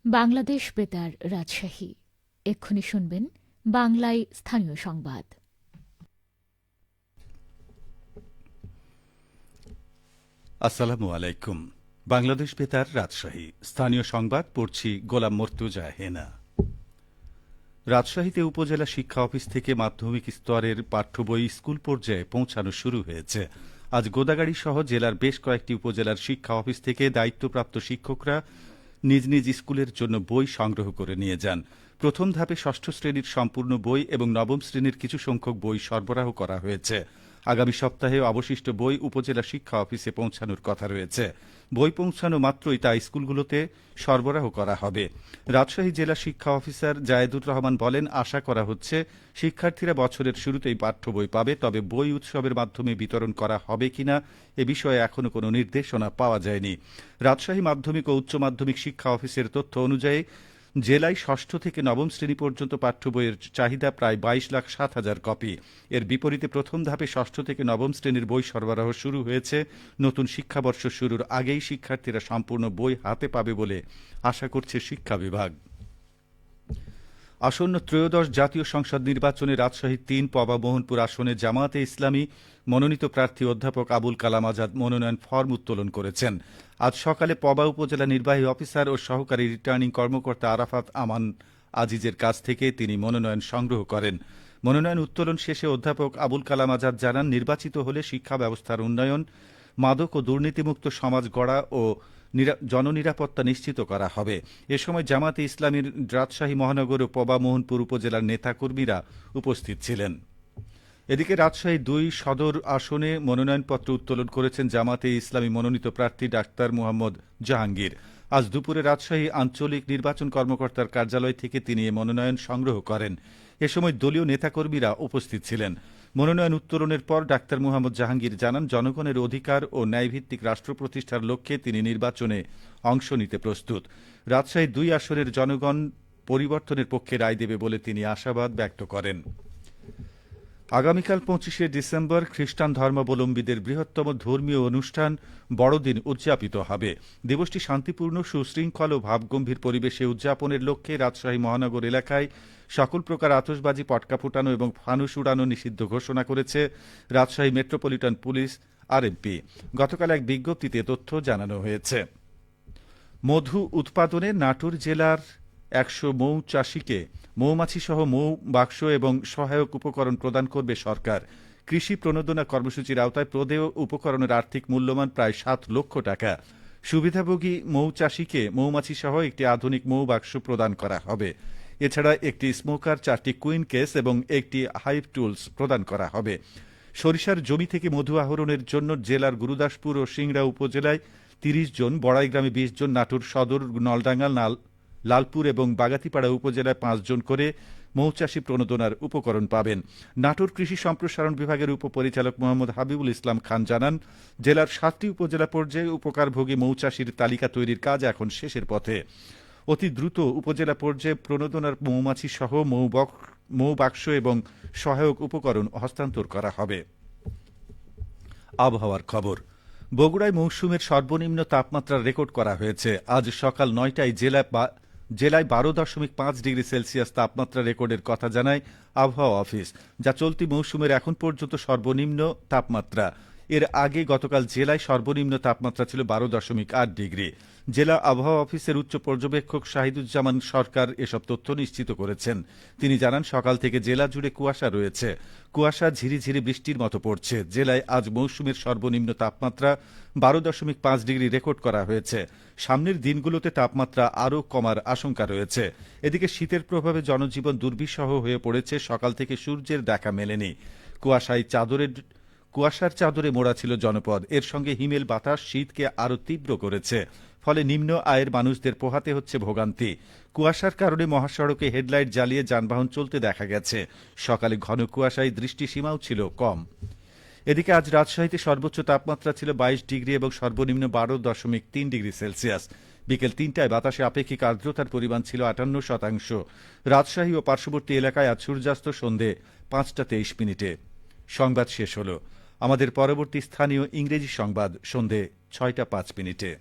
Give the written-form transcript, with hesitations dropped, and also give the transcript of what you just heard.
বাংলাদেশ বেতার রাজশাহী। এক্ষুনি শুনবেন বাংলায় স্থানীয় সংবাদ। আসসালামু আলাইকুম। বাংলাদেশ বেতার রাজশাহী স্থানীয় সংবাদ পড়ছি গোলাম মর্তুজা হেনা। রাজশাহীতে উপজেলা শিক্ষা অফিস থেকে মাধ্যমিক স্তরের পাঠ্য বই স্কুল পর্যায়ে পৌঁছানো শুরু হয়েছে। আজ গোদাগাড়ী সহ জেলার বেশ কয়েকটি উপজেলার শিক্ষা অফিস থেকে দায়িত্বপ্রাপ্ত শিক্ষকরা নিজ নিজ স্কুলের জন্য বই সংগ্রহ করে নিয়ে যান। প্রথম ধাপে ষষ্ঠ শ্রেণীর সম্পূর্ণ বই এবং নবম শ্রেণীর কিছু সংখ্যক বই সরবরাহ করা হয়েছে। আগামী সপ্তাহে অবশিষ্ট বই উপজেলা শিক্ষা অফিসে পৌঁছানোর কথা রয়েছে। বই পৌঁছানো মাত্রই তা স্কুলগুলোতে সরবরাহ করা হবে। রাজশাহী জেলা শিক্ষা অফিসার জায়েদুর রহমান বলেন, আশা করা হচ্ছে শিক্ষার্থীরা বছরের শুরুতেই পাঠ্য বই পাবে, তবে বই উৎসবের মাধ্যমে বিতরণ করা হবে কিনা এ বিষয়ে এখনো কোনো নির্দেশনা পাওয়া যায়নি। রাজশাহী মাধ্যমিক ও উচ্চ মাধ্যমিক শিক্ষা অফিসের তথ্য অনুযায়ী জেলায় ষষ্ঠ থেকে নবম শ্রেণী পর্যন্ত পাঠ্য বইয়ের চাহিদা প্রায় 22,07,000 কপি। এর বিপরীতে প্রথম ধাপে ষষ্ঠ থেকে নবম শ্রেণীর বই সরবরাহ শুরু হয়েছে। নতুন শিক্ষাবর্ষ শুরুর আগেই শিক্ষার্থীরা সম্পূর্ণ বই হাতে পাবে বলে আশা করছে শিক্ষা বিভাগ। আসন্ন ত্রয়োদশ জাতীয় সংসদ নির্বাচনে রাজশাহী ৩ পবা মোহনপুর আসনে জামায়াতে ইসলামী মনোনীত প্রার্থী অধ্যাপক আবুল কালাম আজাদ মনোনয়ন ফরম উত্তোলন করেছেন। আজ সকালে পবা উপজেলা নির্বাহী অফিসার ও সহকারী রিটার্নিং কর্মকর্তা আরাফাত আমান আজিজের কাছ থেকে তিনি মনোনয়ন সংগ্রহ করেন। মনোনয়ন উত্তোলন শেষে অধ্যাপক আবুল কালাম আজাদ জানান, নির্বাচিত হলে শিক্ষা ব্যবস্থার উন্নয়ন, মাদক ও দুর্নীতিমুক্ত সমাজ গড়া ও জননিরাপত্তা নিশ্চিত করা হবে। এ সময় জামায়াতে ইসলামীর রাজশাহী মহানগর ও পবা মোহনপুর উপজেলার নেতাকর্মীরা উপস্থিত ছিলেন। এদিকে রাজশাহী ২ সদর আসনে মনোনয়নপত্র উত্তোলন করেছেন জামায়াতে ইসলামী মনোনীত প্রার্থী ডাক্তার মোহাম্মদ জাহাঙ্গীর। আজ দুপুরে রাজশাহী আঞ্চলিক নির্বাচন কর্মকর্তার কার্যালয় থেকে তিনি এ মনোনয়ন সংগ্রহ করেন। এ সময় দলীয় নেতাকর্মীরা উপস্থিত ছিলেন। মনোনয়ন উত্তোলনের পর ডাক্তার মোহাম্মদ জাহাঙ্গীর জানান, জনগণের অধিকার ও ন্যায়ভিত্তিক রাষ্ট্র প্রতিষ্ঠার লক্ষ্যে তিনি নির্বাচনে অংশ নিতে প্রস্তুত। রাজশাহী ২ আসনের জনগণ পরিবর্তনের পক্ষে রায় দেবে বলে তিনি আশাবাদ ব্যক্ত করেন। আগামীকাল ২৫শে ডিসেম্বর খ্রিস্টান ধর্মাবলম্বীদের বৃহত্তম ধর্মীয় অনুষ্ঠান বড়দিন উদযাপিত হবে। দিবসটি শান্তিপূর্ণ, সুশৃঙ্খল ও ভাবগম্ভীর পরিবেশে উদযাপনের লক্ষ্যে রাজশাহী মহানগর এলাকায় সকল প্রকার আতশবাজি, পটকা ফুটানো এবং ফানুস উড়ানো নিষিদ্ধ ঘোষণা করেছে রাজশাহী মেট্রোপলিটন পুলিশ আরএমপি। গতকাল এক বিজ্ঞপ্তিতে তথ্য জানানো হয়েছে। মধু উৎপাদনে নাটোর জেলার ১০০ মৌ চাষীকে মৌমাছি সহ মৌ বাক্স এবং সহায়ক উপকরণ প্রদান করবে সরকার। কৃষি প্রণোদনা কর্মসূচির আওতায় প্রদেয় উপকরণের আর্থিক মূল্যমান প্রায় ৭ লক্ষ টাকা। সুবিধাভোগী মৌ চাষীকে মৌমাছি সহ একটি আধুনিক মৌ বাক্স প্রদান করা হবে। এছাড়া একটি স্মোকার, 4টি কুইন কেস এবং একটি হাইভ টুলস প্রদান করা হবে। সরিষার জমি থেকে মধু আহরণের জন্য জেলার গুরুদাসপুর ও সিংড়া উপজেলায় ৩০ জন, বড়াইগ্রামে ২০ জন, নাটোর সদর, নলডাঙ্গা, লালপুর এবং বাগাতিপাড়া উপজেলায় ৫ জন করে মৌচাষী প্রণোদনার উপকরণ পাবেন। নাটোর কৃষি সম্প্রসারণ বিভাগের উপপরিচালক মোহাম্মদ হাবিবুল ইসলাম খান জানান, জেলার ৭টি উপজেলা পর্যায়ে উপকারভোগী মৌচাষীর তালিকা তৈরির কাজ এখন শেষের পথে। অতি দ্রুত উপজেলা পর্যায়ে প্রণোদনার মৌমাছি সহ মৌ বাক্স এবং সহায়ক উপকরণ হস্তান্তর করা হবে। আবহাওয়ার খবর। বগুড়ায় মৌসুমের সর্বনিম্ন তাপমাত্রা রেকর্ড করা হয়েছে। আজ সকাল ৯টায় জেলায় ১২.৫ ডিগ্রি সেলসিয়াস তাপমাত্রা রেকর্ডের কথা জানায় আবহাওয়া অফিস, যা চলতি মৌসুমের এখন পর্যন্ত সর্বনিম্ন তাপমাত্রা। এর আগে গতকাল জেলায় সর্বনিম্ন তাপমাত্রা ছিল ১২.৮ ডিগ্রি। জেলা আবহাওয়া অফিসের উচ্চ পর্যবেক্ষক শাহিদুজ্জামান সরকার এসব তথ্য নিশ্চিত করেছেন। তিনি জানান, সকাল থেকে জেলা জুড়ে কুয়াশা রয়েছে। কুয়াশা ঝিরিঝিরি বৃষ্টির মতো পড়ছে। জেলায় আজ মৌসুমের সর্বনিম্ন তাপমাত্রা ১২.৫ ডিগ্রি রেকর্ড করা হয়েছে। সামনের দিনগুলোতে তাপমাত্রা আরও কমার আশঙ্কা রয়েছে। এদিকে শীতের প্রভাবে জনজীবন দুর্বিষহ হয়ে পড়েছে। সকাল থেকে সূর্যের দেখা মেলেনি। কুয়াশার চাদরে মোড়া ছিল জনপদ। এর সঙ্গে হিমেল বাতাস শীতকে আরও তীব্র করেছে। ফলে নিম্ন আয়ের মানুষদের পোহাতে হচ্ছে ভোগান্তি। কুয়াশার কারণে মহাসড়কে হেডলাইট জ্বালিয়ে যানবাহন চলতে দেখা গেছে। সকালে ঘন কুয়াশায় দৃষ্টিসীমাও ছিল কম। এদিকে আজ রাজশাহীতে সর্বোচ্চ তাপমাত্রা ছিল ২২ ডিগ্রি এবং সর্বনিম্ন ১২.৩ ডিগ্রি সেলসিয়াস। বিকেল ৩টায় বাতাসে আপেক্ষিক আর্দ্রতার পরিমাণ ছিল ৫৮%। রাজশাহী ও পার্শ্ববর্তী এলাকায় আজ সূর্যাস্ত সন্ধে ৫টা ২৩ মিনিটে। সংবাদ শেষ হল। আমাদের পরবর্তী স্থানীয় ইংরেজি সংবাদ সন্ধে ৬টা ৫ মিনিটে।